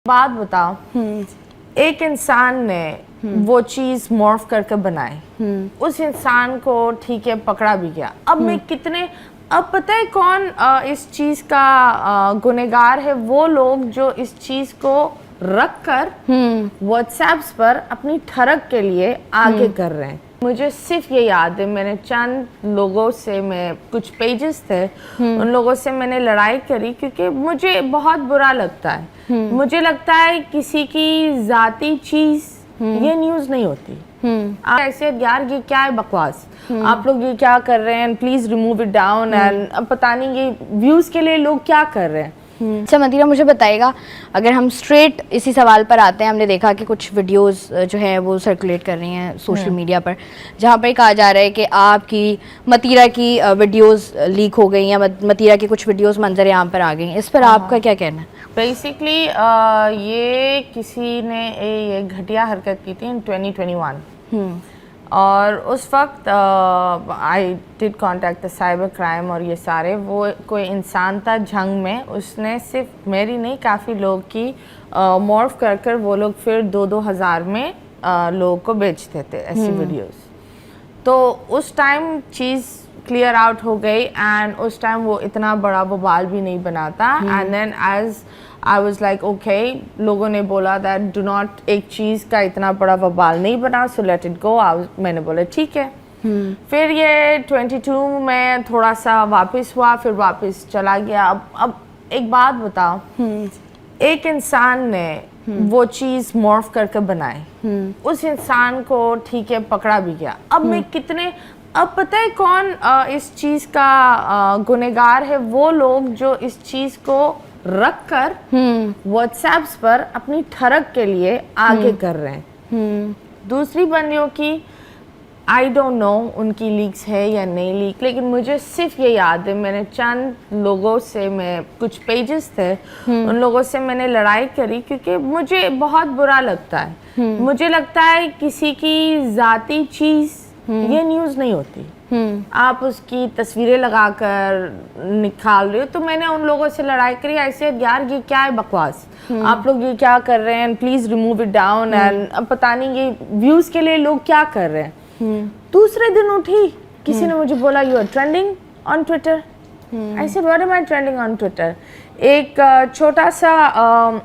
बात बताओ, एक इंसान ने वो चीज मॉर्फ करके बनाई, उस इंसान को ठीक है पकड़ा भी गया। अब मैं कितने, अब पता है कौन इस चीज का गुनहगार है? वो लोग जो इस चीज को रख कर व्हाट्सएप्स पर अपनी ठरक के लिए आगे कर रहे हैं। मुझे सिर्फ ये याद है, मैंने चंद लोगों से, मैं कुछ पेजेस थे उन लोगों से मैंने लड़ाई करी क्योंकि मुझे बहुत बुरा लगता है। मुझे लगता है किसी की जाती चीज ये न्यूज़ नहीं होती। ऐसे यार ये क्या है बकवास, आप लोग ये क्या कर रहे हैं, please remove it down. And अब पता नहीं ये व्यूज के लिए लोग क्या कर रहे हैं। अच्छा मतीरा, मुझे बताइएगा, अगर हम स्ट्रेट इसी सवाल पर आते हैं, हमने देखा कि कुछ वीडियोस जो हैं वो सर्कुलेट कर रही हैं सोशल मीडिया पर, जहाँ पर कहा जा रहा है कि आपकी मतीरा की वीडियोस लीक हो गई या मतीरा की कुछ वीडियोस मंजर आम पर आ गई। इस पर आपका क्या कहना है? बेसिकली ये किसी ने ये घटिया हरकत की थी इन 2021 और उस वक्त I did contact the cyber crime और ये सारे, वो कोई इंसान था झंग में, उसने सिर्फ मेरी नहीं काफ़ी लोग की मॉर्फ कर कर वो लोग फिर 2-2 हज़ार में लोगों को बेचते थे ऐसी वीडियोस। तो उस टाइम चीज़ क्लियर आउट हो गई एंड उस टाइम वो इतना बड़ा बवाल भी नहीं बनाता। And then as I was like okay, लोगों ने बोला दैट डू नॉट, एक चीज़ का इतना बड़ा बवाल नहीं बना, सो लेट इट गो। मैंने बोला ठीक है। फिर ये 22 में थोड़ा सा वापस हुआ, फिर वापस चला गया। अब एक बात बताओ, एक इंसान ने वो चीज़ मॉर्फ करके बनाई, उस इंसान को ठीक है पकड़ा भी गया। अब मैं कितने, अब पता है कौन इस चीज़ का गुनहगार है? वो लोग जो इस चीज़ को रख कर व्हाट्सएप्स पर अपनी ठरक के लिए आगे कर रहे हैं। दूसरी बंदियों की आई डोंट नो उनकी लीक्स है या नहीं लीक, लेकिन मुझे सिर्फ ये याद है, मैंने चंद लोगों से, मैं कुछ पेजेस थे उन लोगों से मैंने लड़ाई करी क्योंकि मुझे बहुत बुरा लगता है। मुझे लगता है किसी की जाती चीज़ ये न्यूज़ नहीं होती। आप उसकी तस्वीरें लगाकर निकाल रहे हो। तो मैंने उन लोगों से लड़ाई करी, ऐसे यार ये क्या है बकवास, आप लोग ये क्या कर रहे हैं, please remove it down. And अब पता नहीं ये व्यूज के लिए लोग क्या कर रहे हैं। दूसरे दिन उठी, किसी ने मुझे बोला you are trending on Twitter. I said what am I trending on Twitter? एक छोटा सा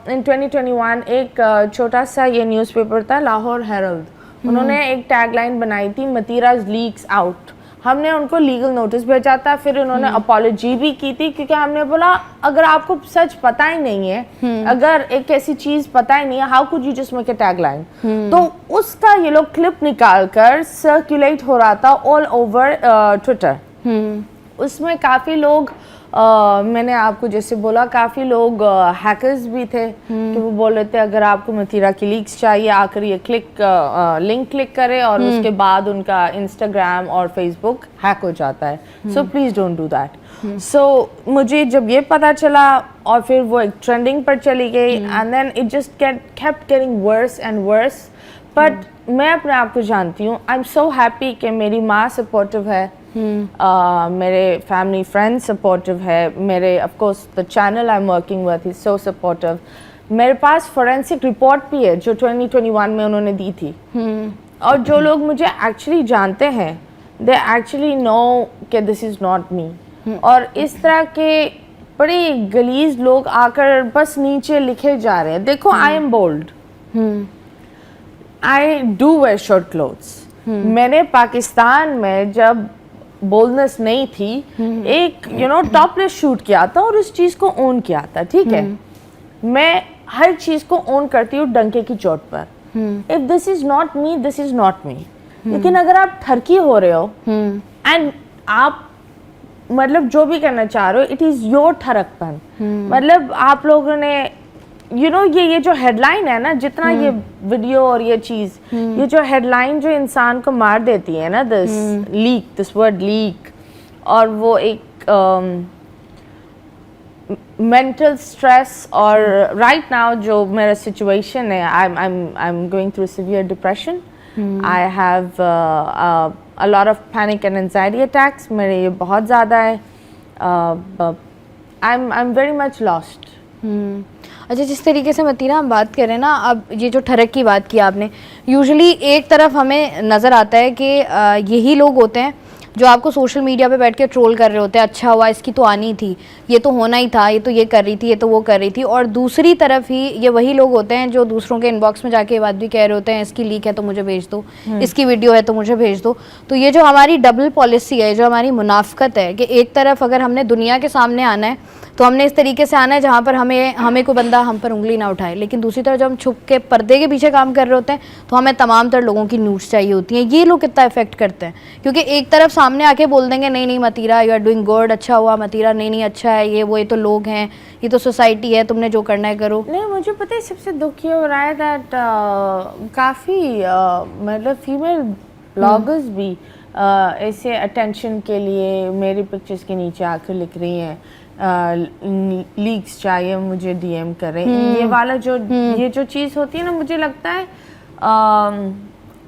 इन 2021 एक छोटा सा ये न्यूज़पेपर था लाहौर हेरल्ड, उन्होंने एक टैगलाइन बनाई थी मतीराज लीक्स आउट। हमने उनको लीगल नोटिस भेजा था, फिर उन्होंने अपॉलॉजी भी की थी क्योंकि हमने बोला अगर आपको सच पता ही नहीं है, अगर एक ऐसी चीज पता ही नहीं है, how could you just make a tagline? तो उसका ये लोग क्लिप निकाल कर सर्कुलेट हो रहा था ऑल ओवर ट्विटर। उसमें काफ़ी लोग मैंने आपको जैसे बोला, काफ़ी लोग हैकर्स भी थे कि वो बोल रहे थे अगर आपको मतीरा की लीक्स चाहिए आकर ये लिंक क्लिक करें और उसके बाद उनका इंस्टाग्राम और फेसबुक हैक हो जाता है, so please don't do that. So मुझे जब ये पता चला और फिर वो एक ट्रेंडिंग पर चली गई and then it just kept getting worse and worse. But मैं अपने आप को जानती हूँ, आई एम सो हैप्पी कि मेरी माँ सपोर्टिव है, मेरे फैमिली फ्रेंड सपोर्टिव है, मेरे of course the channel I am working with is so supportive. मेरे पास फोरेंसिक रिपोर्ट भी है जो 2021 में उन्होंने दी थी। और जो लोग मुझे एक्चुअली जानते हैं दे एक्चुअली नो कि दिस इज़ नॉट मी। और इस तरह के बड़े गलीज लोग आकर बस नीचे लिखे जा रहे हैं। देखो I am bold, I do wear short clothes. मैंने पाकिस्तान में जब बोल्डनेस नहीं थी, एक टॉपलेस शूट किया था और उस चीज को ओन किया था, ठीक है। मैं हर चीज को ओन करती हूँ डंके की चोट पर। If this is not me, this is not me. लेकिन अगर आप ठरकी हो रहे हो एंड आप मतलब जो भी करना चाह रहे हो, इट इज योर ठरकपन। मतलब आप लोगों ने ये जो हेडलाइन है ना, जितना ये वीडियो और ये चीज, ये जो हेडलाइन जो इंसान को मार देती है ना, दिस वर्ड लीक, और वो एक मेंटल स्ट्रेस। और राइट नाउ जो मेरा सिचुएशन है, I am going through severe depression, I have a lot of panic and anxiety attacks, मेरे ये बहुत ज़्यादा है। I am very much lost. اچھا جس طریقے سے متینہ ہم بات کریں نا، اب یہ جو ٹھڑک کی بات کی آپ نے، یوزلی ایک طرف ہمیں نظر آتا ہے کہ یہی لوگ ہوتے ہیں جو آپ کو سوشل میڈیا پہ بیٹھ کے ٹرول کر رہے ہوتے ہیں، اچھا ہوا اس کی تو آنی تھی، یہ تو ہونا ہی تھا، یہ تو یہ کر رہی تھی، یہ تو وہ کر رہی تھی. اور دوسری طرف ہی یہ وہی لوگ ہوتے ہیں جو دوسروں کے ان باکس میں جا کے یہ بات بھی کہہ رہے ہوتے ہیں اس کی لیک ہے تو مجھے بھیج دو، اس کی ویڈیو ہے تو مجھے بھیج دو. تو یہ جو ہماری ڈبل پالیسی ہے، جو ہماری منافقت ہے، کہ ایک طرف اگر ہم نے دنیا کے سامنے آنا ہے تو ہم نے اس طریقے سے آنا ہے جہاں پر ہمیں کوئی بندہ ہم پر انگلی نہ اٹھائے، لیکن دوسری طرف جب ہم چھپ کے پردے کے پیچھے کام کر رہے ہوتے ہیں تو ہمیں تمام تر لوگوں کی نیوز چاہیے ہوتی ہیں. یہ لوگ کتنا افیکٹ کرتے ہیں؟ کیونکہ ایک طرف سامنے آ کے بول دیں گے نہیں نہیں متیرہ یو آر ڈوئنگ گڈ، اچھا ہوا متیرہ، نہیں نہیں اچھا ہے، یہ تو لوگ ہیں، یہ تو سوسائٹی ہے، تم نے جو کرنا ہے کرو. نہیں مجھے پتہ ہے سب سے دکھ یہ ہو رہا ہے دیٹ کافی مطلب فیمیل بلاگرز بھی ایسے اٹینشن کے لیے میری پکچرز کے نیچے آ کر لکھ رہی ہیں لیکس چاہیے مجھے ڈی ایم کریں. یہ والا یہ جو چیز ہوتی ہے نا، مجھے لگتا ہے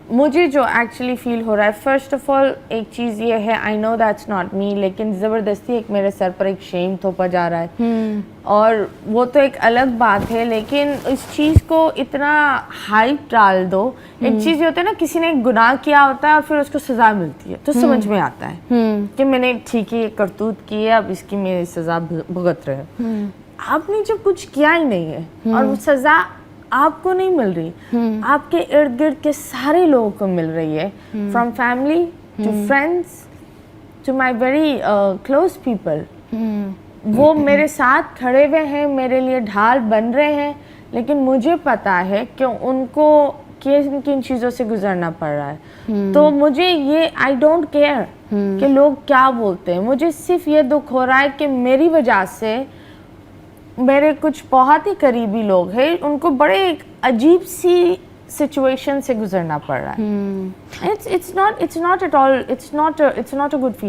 مجھے جو ایکچولی فیل ہو رہا ہے، فرسٹ آف آل ایک چیز یہ ہے، آئی نو دیٹس ناٹ می، لیکن زبردستی ایک میرے سر پر ایک شیم تھوپا جا رہا ہے، اور وہ تو ایک الگ بات ہے، لیکن اس چیز کو اتنا ہائپ ڈال دو. ایک چیز یہ ہوتا ہے نا، کسی نے ایک گناہ کیا ہوتا ہے اور پھر اس کو سزا ملتی ہے تو سمجھ میں آتا ہے کہ میں نے ٹھیک ہے یہ کرتوت کی ہے، اب اس کی میری سزا بھگت رہے. آپ نے جب کچھ کیا ہی نہیں ہے اور وہ سزا آپ کو نہیں مل رہی، آپ کے ارد گرد کے سارے لوگوں کو مل رہی ہے، from family to friends to my very close people. وہ میرے ساتھ کھڑے ہوئے ہیں، میرے لیے ڈھال بن رہے ہیں، لیکن مجھے پتا ہے کہ ان کو کن کن چیزوں سے گزرنا پڑ رہا ہے. تو مجھے یہ آئی ڈونٹ کیئر کہ لوگ کیا بولتے ہیں، مجھے صرف یہ دکھ ہو رہا ہے کہ میری وجہ سے میرے کچھ بہت ہی قریبی لوگ ہیں، ان کو بڑے ایک عجیب سی سچویشن سے گزرنا پڑ رہا ہے. It's not at all, it's not a good feeling.